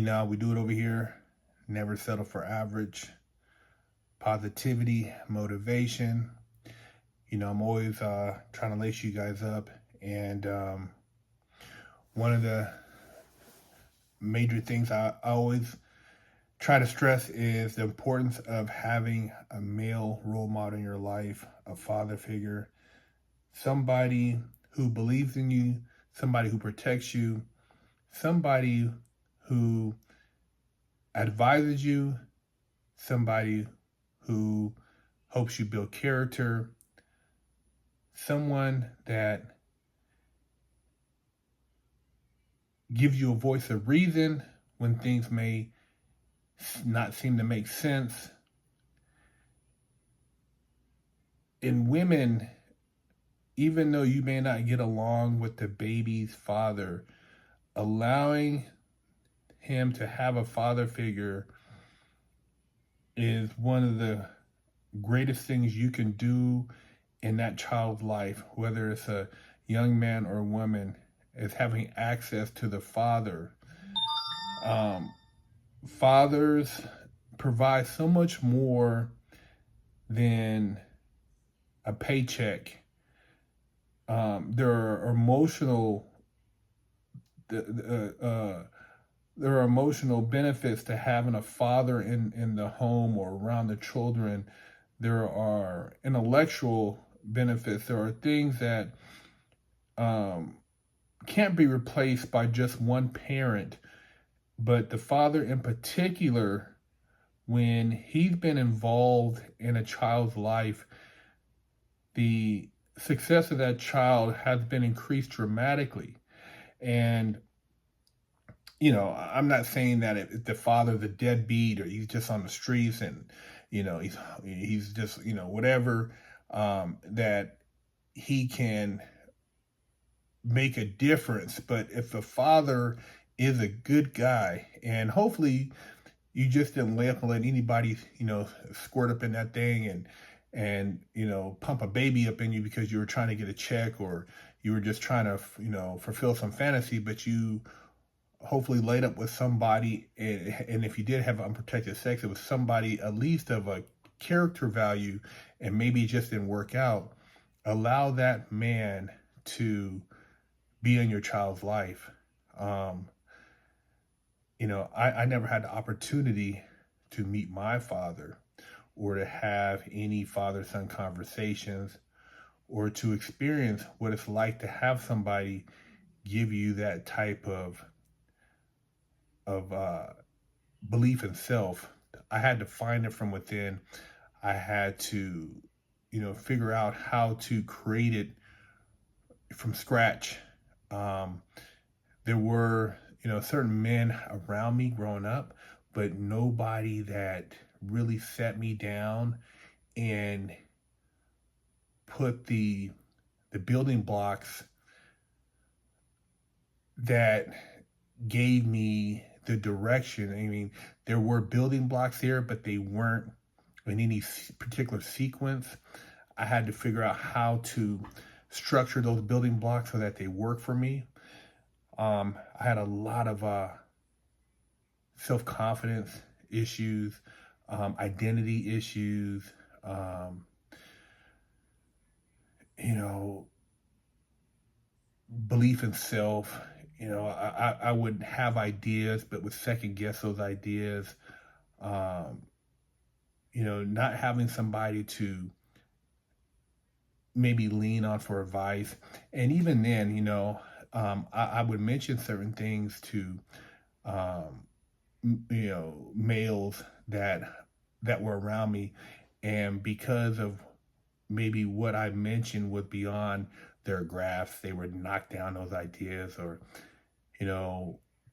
We do it over here. Never settle for average. Positivity, motivation. I'm always trying to lace you guys up. And one of the major things I always try to stress is the importance of having a male role model in your life, a father figure, somebody who believes in you, somebody who protects you, somebody who advises you, somebody who helps you build character, someone that gives you a voice of reason when things may not seem to make sense. In women, even though you may not get along with the baby's father, allowing him to have a father figure is one of the greatest things you can do in that child's life, whether it's a young man or a woman, is having access to the father. Fathers provide so much more than a paycheck. There are emotional benefits to having a father in the home or around the children. There are intellectual benefits. There are things that can't be replaced by just one parent. But the father in particular, when he's been involved in a child's life, the success of that child has been increased dramatically. And, I'm not saying that if the father's a deadbeat or he's just on the streets and, he's just, whatever, that he can make a difference. But if the father is a good guy, and hopefully you just didn't lay up and let anybody, squirt up in that thing and pump a baby up in you because you were trying to get a check or you were just trying to, fulfill some fantasy, but you hopefully laid up with somebody, and if you did have unprotected sex, it was somebody at least of a character value, and maybe it just didn't work out. Allow that man to be in your child's life. I never had the opportunity to meet my father or to have any father-son conversations or to experience what it's like to have somebody give you that type of belief in self. I had to find it from within. I had to, figure out how to create it from scratch. There were, certain men around me growing up, but nobody that really set me down and put the building blocks that gave me the direction. I mean, there were building blocks there, but they weren't in any particular sequence. I had to figure out how to structure those building blocks so that they work for me. I had a lot of self-confidence issues, identity issues, belief in self. I would have ideas, but would second guess those ideas. Not having somebody to maybe lean on for advice. And even then, I would mention certain things to, males that were around me. And because of maybe what I mentioned was beyond their grasp, they would knock down those ideas or,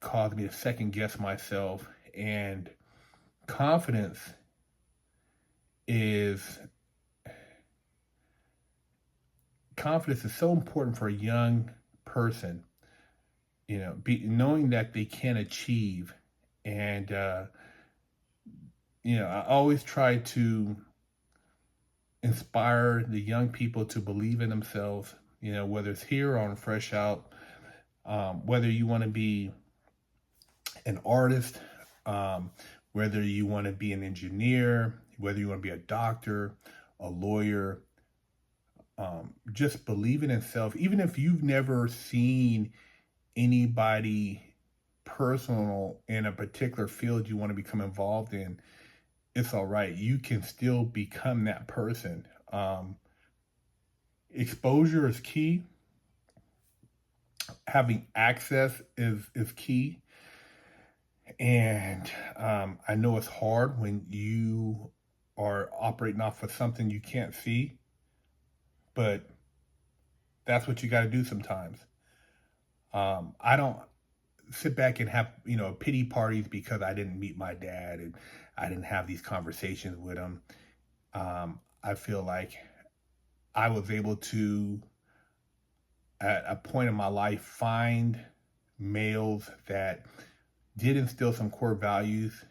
cause me to second guess myself. And confidence is so important for a young person, knowing that they can achieve. And, I always try to inspire the young people to believe in themselves, whether it's here or on Fresh Out, whether you want to be an artist, whether you want to be an engineer, whether you want to be a doctor, a lawyer, just believing in self, even if you've never seen anybody personal in a particular field you want to become involved in, it's all right. You can still become that person. Exposure is key. Having access is key. And I know it's hard when you are operating off of something you can't see, but that's what you got to do sometimes. I don't sit back and have, pity parties because I didn't meet my dad and I didn't have these conversations with him. I feel like I was able to, at a point in my life, find males that did instill some core values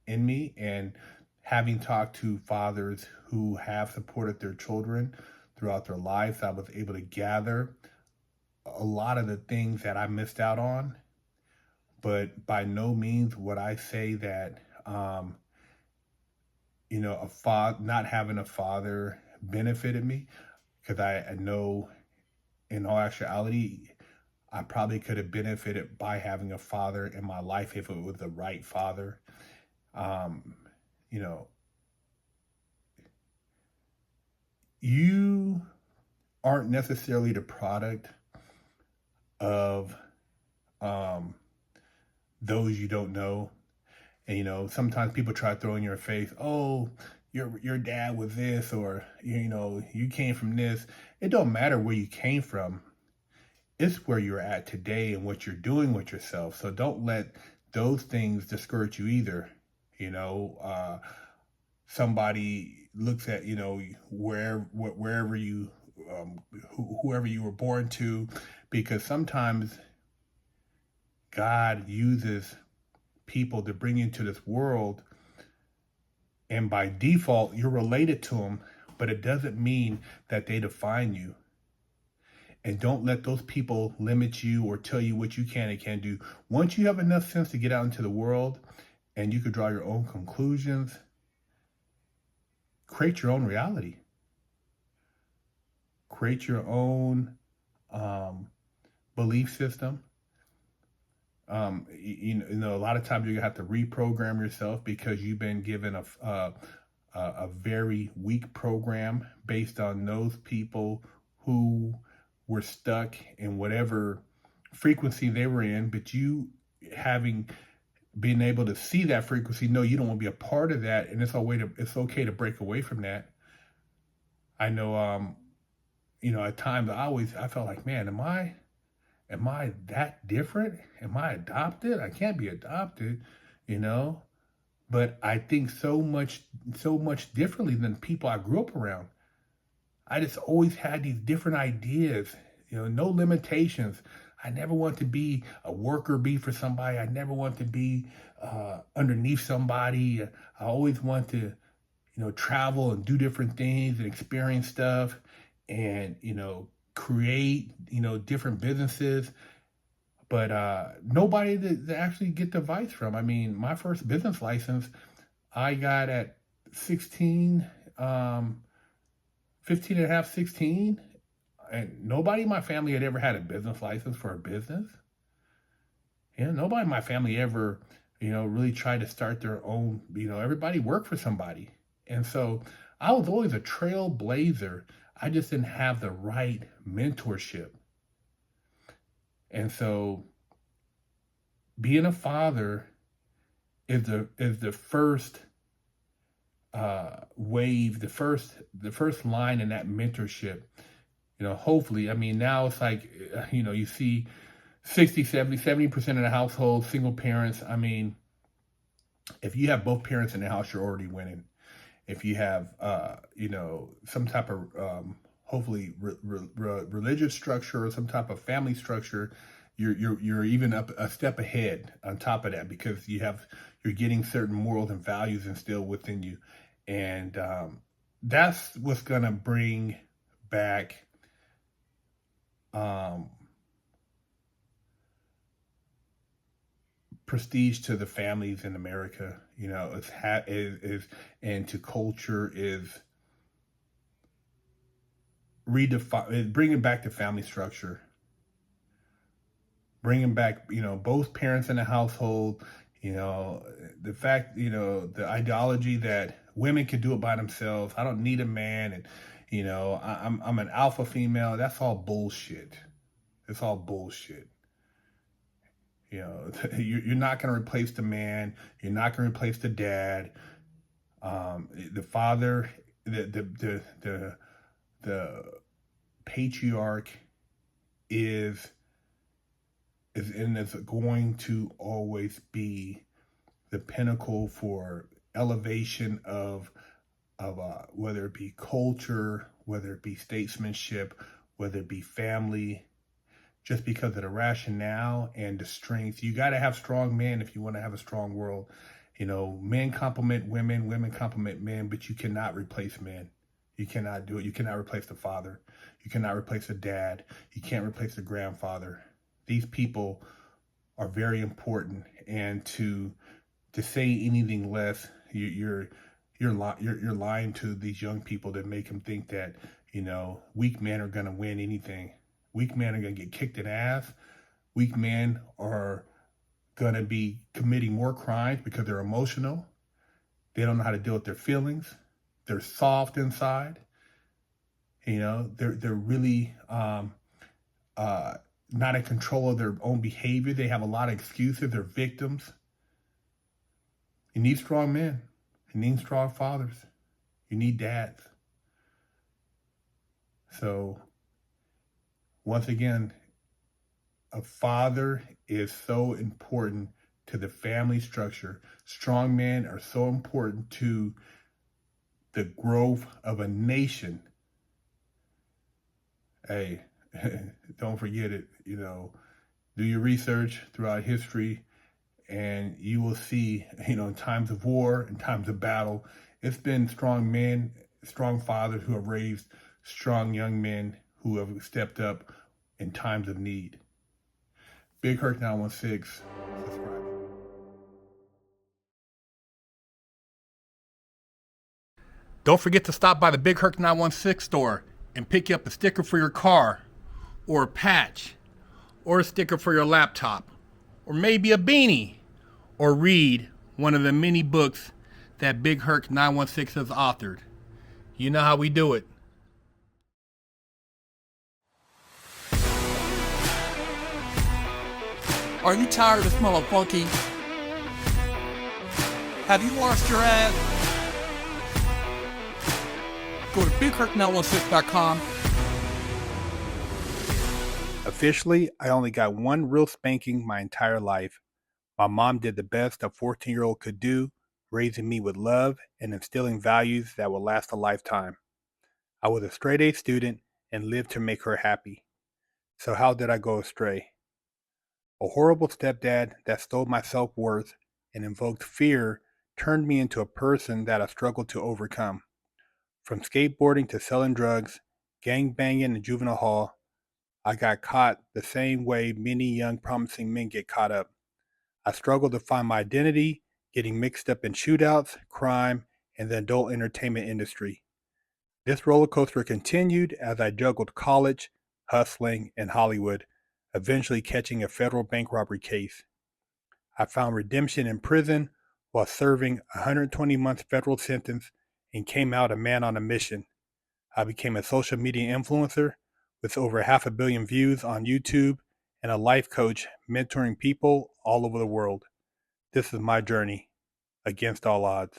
in me, and having talked to fathers who have supported their children throughout their lives, I was able to gather a lot of the things that I missed out on. But by no means would I say that, not having a father benefited me, because I know in all actuality, I probably could have benefited by having a father in my life if it was the right father. You know, you aren't necessarily the product of those you don't know. And sometimes people try to throw in your face, oh, your dad was this, or you came from this. It don't matter where you came from. It's where you're at today and what you're doing with yourself. So don't let those things discourage you either. Somebody looks at wherever you whoever you were born to, because sometimes God uses people to bring you into this world, and by default you're related to them, but it doesn't mean that they define you. And don't let those people limit you or tell you what you can and can't do. Once you have enough sense to get out into the world and you can draw your own conclusions, create your own reality. Create your own belief system. A lot of times you're gonna have to reprogram yourself because you've been given a very weak program based on those people who were stuck in whatever frequency they were in. But you, having been able to see that frequency, no, you don't want to be a part of that, and it's okay to break away from that. I know, at times I felt like, man, am I that different? Am I adopted? I can't be adopted, but I think so much differently than people I grew up around. I just always had these different ideas, no limitations. I never want to be a worker bee for somebody. I never want to be underneath somebody. I always want to, travel and do different things and experience stuff and, create, different businesses. But nobody to actually get the advice from. I mean, my first business license, I got at 16, 15 and a half, 16, and nobody in my family had ever had a business license for a business. Nobody in my family ever, really tried to start their own, everybody worked for somebody. And so I was always a trailblazer. I just didn't have the right mentorship. And so being a father is the first wave, the first line in that mentorship. Hopefully, I mean, now it's like, you see 60, 70% of the household, single parents. I mean, if you have both parents in the house, you're already winning. If you have, some type of, hopefully religious structure or some type of family structure, you're even up a step ahead on top of that, because you're getting certain morals and values instilled within you. And that's what's going to bring back prestige to the families in America. And to culture is redefine, bringing back the family structure, bringing back, both parents in the household. The fact, the ideology that women can do it by themselves. I don't need a man, and I'm an alpha female. That's all bullshit. It's all bullshit. You're not going to replace the man. You're not going to replace the dad. The father, the patriarch is going to always be the pinnacle for elevation of whether it be culture, whether it be statesmanship, whether it be family. Just because of the rationale and the strength, you got to have strong men if you want to have a strong world. Men complement women, women complement men, but you cannot replace men. You cannot do it. You cannot replace the father. You cannot replace the dad. You can't replace the grandfather. These people are very important, and to say anything less, you're lying to these young people that make them think that weak men are going to win anything. Weak men are going to get kicked in the ass. Weak men are going to be committing more crimes because they're emotional. They don't know how to deal with their feelings. They're soft inside. They're really not in control of their own behavior. They have a lot of excuses. They're victims. You need strong men. You need strong fathers. You need dads. So, once again, a father is so important to the family structure. Strong men are so important to the growth of a nation. Hey, don't forget it. Do your research throughout history, and you will see, in times of war, in times of battle, it's been strong men, strong fathers who have raised strong young men who have stepped up in times of need. BigHerc916, subscribe. Don't forget to stop by the BigHerc916 store and pick you up a sticker for your car, or a patch, or a sticker for your laptop, or maybe a beanie, or read one of the many books that BigHerc916 has authored. You know how we do it. Are you tired of smelling funky? Have you lost your ad? Go to BigHerc916.com. Officially, I only got one real spanking my entire life. My mom did the best a 14-year-old could do, raising me with love and instilling values that will last a lifetime. I was a straight A student and lived to make her happy. So how did I go astray? A horrible stepdad that stole my self-worth and invoked fear turned me into a person that I struggled to overcome. From skateboarding to selling drugs, gang banging in juvenile hall, I got caught the same way many young promising men get caught up. I struggled to find my identity, getting mixed up in shootouts, crime, and the adult entertainment industry. This roller coaster continued as I juggled college, hustling, and Hollywood, eventually catching a federal bank robbery case. I found redemption in prison while serving a 120-month federal sentence and came out a man on a mission. I became a social media influencer with over 500 million views on YouTube and a life coach mentoring people all over the world. This is my journey against all odds.